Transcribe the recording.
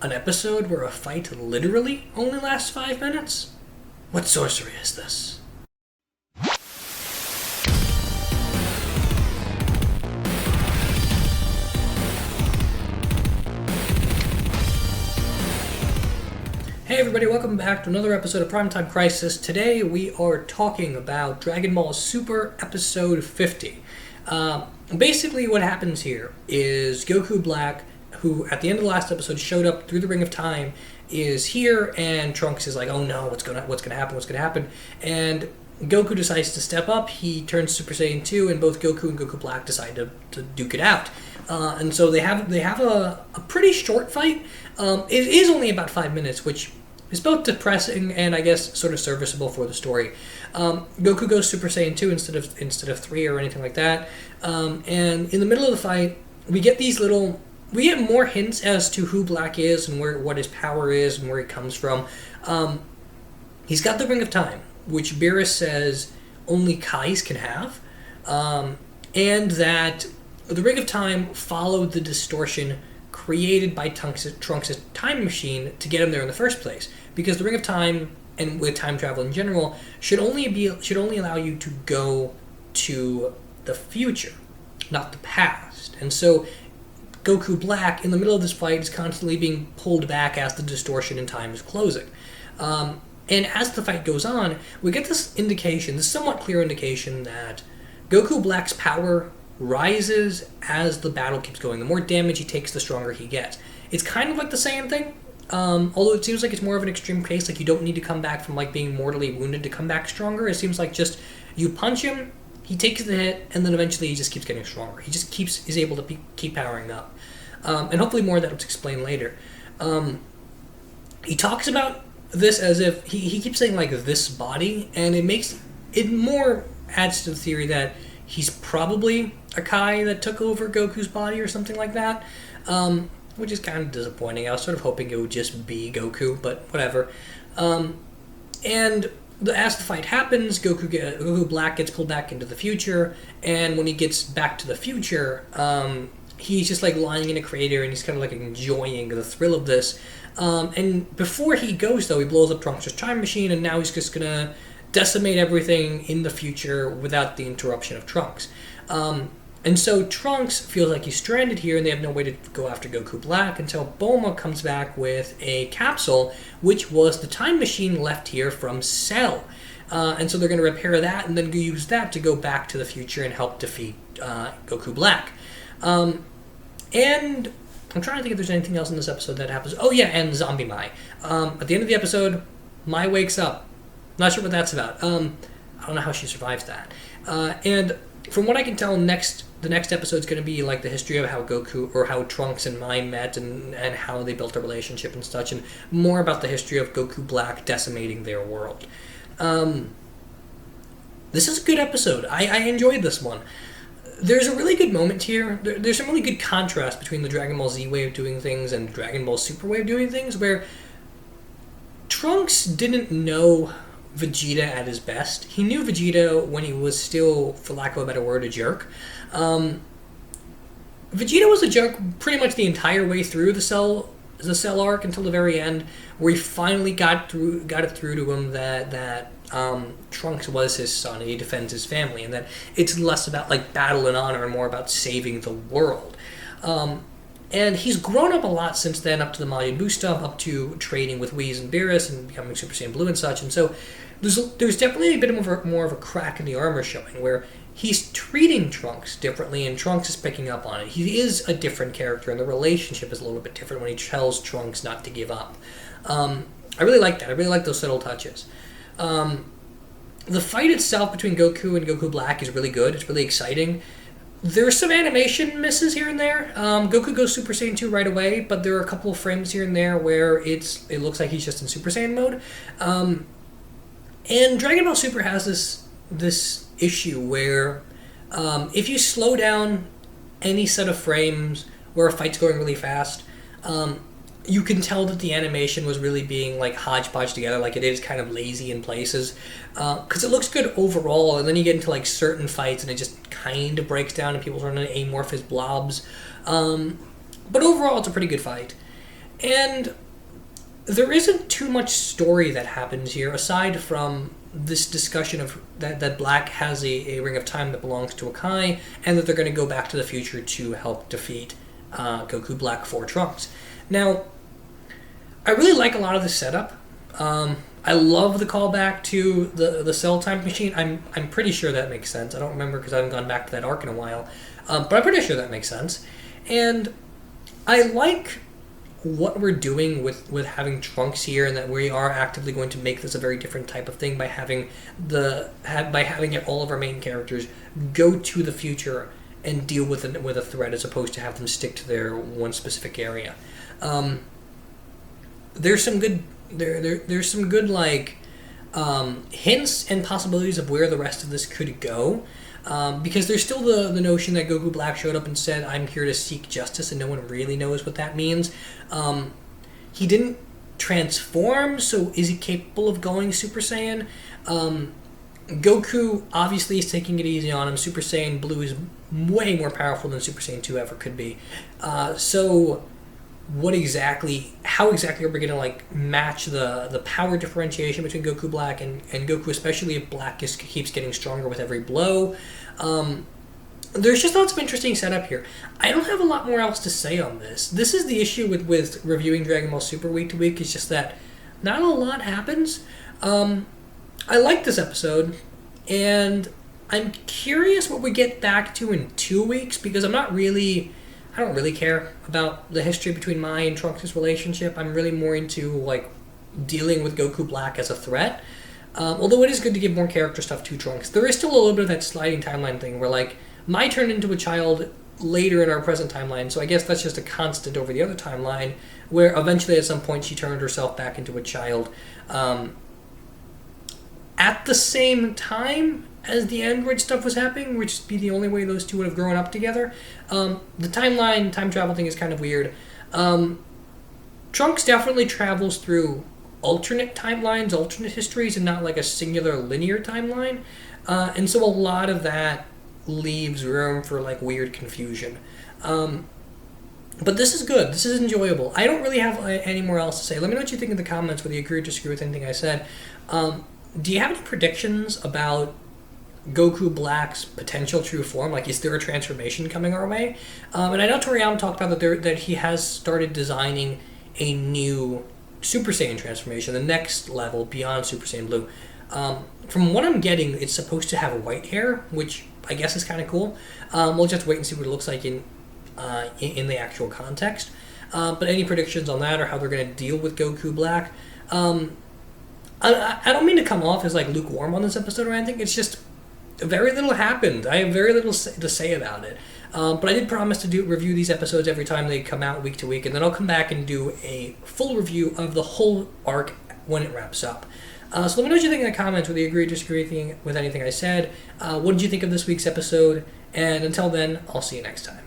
An episode where a fight literally only lasts 5 minutes? What sorcery is this? Hey everybody, welcome back to another episode of Primetime Crisis. Today we are talking about Dragon Ball Super Episode 50. Basically what happens here is Goku Black, who at the end of the last episode showed up through the Ring of Time, is here, and Trunks is like, oh no, what's gonna happen? And Goku decides to step up. He turns Super Saiyan 2, and both Goku and Goku Black decide to duke it out. And so they have a pretty short fight. It is only about 5 minutes, which is both depressing and I guess sort of serviceable for the story. Goku goes Super Saiyan 2 instead of 3 or anything like that. And in the middle of the fight, we get more hints as to who Black is and what his power is and where he comes from. He's got the Ring of Time, which Beerus says only Kais can have, and that the Ring of Time followed the distortion created by Trunks' time machine to get him there in the first place. Because the Ring of Time, and with time travel in general, should only allow you to go to the future, not the past. And so Goku Black, in the middle of this fight, is constantly being pulled back as the distortion in time is closing. And as the fight goes on, we get this somewhat clear indication that Goku Black's power rises as the battle keeps going. The more damage he takes, the stronger he gets. It's kind of like the Saiyan thing, although it seems like it's more of an extreme case. Like, you don't need to come back from being mortally wounded to come back stronger. It seems like just you punch him, he takes the hit, and then eventually he just keeps getting stronger. He just is able to keep powering up. And hopefully more of that will explain later. He talks about this as if he keeps saying this body, and it more adds to the theory that he's probably a Kai that took over Goku's body or something like that, which is kind of disappointing. I was sort of hoping it would just be Goku, but whatever. And as the fight happens, Goku Black gets pulled back into the future, and when he gets back to the future, he's just lying in a crater, and he's kind of enjoying the thrill of this. And before he goes, though, he blows up Trunks' time machine, and now he's just gonna decimate everything in the future without the interruption of Trunks. And so Trunks feels like he's stranded here, and they have no way to go after Goku Black until Bulma comes back with a capsule, which was the time machine left here from Cell. And so they're going to repair that and then use that to go back to the future and help defeat Goku Black. And I'm trying to think if there's anything else in this episode that happens. Oh yeah, and Zombie Mai. At the end of the episode, Mai wakes up. Not sure what that's about. I don't know how she survives that. And from what I can tell, the next episode is going to be the history of how Goku, or how Trunks and Mai met, and how they built a relationship and such, and more about the history of Goku Black decimating their world. This is a good episode. I enjoyed this one. There's a really good moment here. There's some really good contrast between the Dragon Ball Z way of doing things and the Dragon Ball Super way of doing things, where Trunks didn't know Vegeta at his best. He knew Vegeta when he was still, for lack of a better word, a jerk. Vegeta was a jerk pretty much the entire way through the Cell arc until the very end, where he finally got it through to him that Trunks was his son and he defends his family, and that it's less about battle and honor and more about saving the world. And he's grown up a lot since then, up to the Majin Buu stuff, up to trading with Whis and Beerus and becoming Super Saiyan Blue and such. And so there's definitely a bit more of a crack in the armor showing, where he's treating Trunks differently, and Trunks is picking up on it. He is a different character, and the relationship is a little bit different when he tells Trunks not to give up. I really like that. I really like those subtle touches. The fight itself between Goku and Goku Black is really good. It's really exciting. There's some animation misses here and there. Goku goes Super Saiyan 2 right away, but there are a couple of frames here and there where it looks like he's just in Super Saiyan mode. And Dragon Ball Super has this issue where if you slow down any set of frames where a fight's going really fast, you can tell that the animation was really being hodgepodge together. It is kind of lazy in places, because it looks good overall, and then you get into certain fights and it just kind of breaks down and people turn into amorphous blobs. But overall, it's a pretty good fight. And there isn't too much story that happens here, aside from this discussion of that Black has a ring of time that belongs to Akai, and that they're going to go back to the future to help defeat Goku Black for Trunks. Now, I really like a lot of the setup. I love the callback to the Cell Time Machine. I'm pretty sure that makes sense. I don't remember because I haven't gone back to that arc in a while, but I'm pretty sure that makes sense. And I like what we're doing with having Trunks here, and that we are actively going to make this a very different type of thing by having all of our main characters go to the future and deal with a threat, as opposed to have them stick to their one specific area. There's some good hints and possibilities of where the rest of this could go. Because there's still the notion that Goku Black showed up and said, "I'm here to seek justice," and no one really knows what that means. He didn't transform, so is he capable of going Super Saiyan? Goku obviously is taking it easy on him. Super Saiyan Blue is way more powerful than Super Saiyan 2 ever could be. So how exactly are we going to match the power differentiation between Goku Black and Goku, especially if Black keeps getting stronger with every blow? There's just lots of interesting setup here. I don't have a lot more else to say on this. This is the issue with reviewing Dragon Ball Super week to week, is just that not a lot happens. I like this episode, and I'm curious what we get back to in 2 weeks, because I don't really care about the history between Mai and Trunks' relationship. I'm really more into dealing with Goku Black as a threat. Although it is good to give more character stuff to Trunks. There is still a little bit of that sliding timeline thing where Mai turned into a child later in our present timeline, so I guess that's just a constant over the other timeline, where eventually at some point she turned herself back into a child. At the same time as the android stuff was happening, which would be the only way those two would have grown up together. The time travel thing is kind of weird. Trunks definitely travels through alternate timelines, alternate histories, and not a singular linear timeline. And so a lot of that leaves room for weird confusion. But this is good. This is enjoyable. I don't really have any more else to say. Let me know what you think in the comments, whether you agree or disagree with anything I said. Do you have any predictions about Goku Black's potential true form? Is there a transformation coming our way? And I know Toriyama talked about that he has started designing a new Super Saiyan transformation, the next level beyond Super Saiyan Blue. From what I'm getting, it's supposed to have white hair, which I guess is kind of cool. We'll just wait and see what it looks like in the actual context. But any predictions on that, or how they're going to deal with Goku Black? I don't mean to come off as lukewarm on this episode or anything. It's just very little happened. I have very little to say about it. But I did promise to review these episodes every time they come out week to week, and then I'll come back and do a full review of the whole arc when it wraps up. So let me know what you think in the comments, whether you agree or disagree with anything I said. What did you think of this week's episode? And until then, I'll see you next time.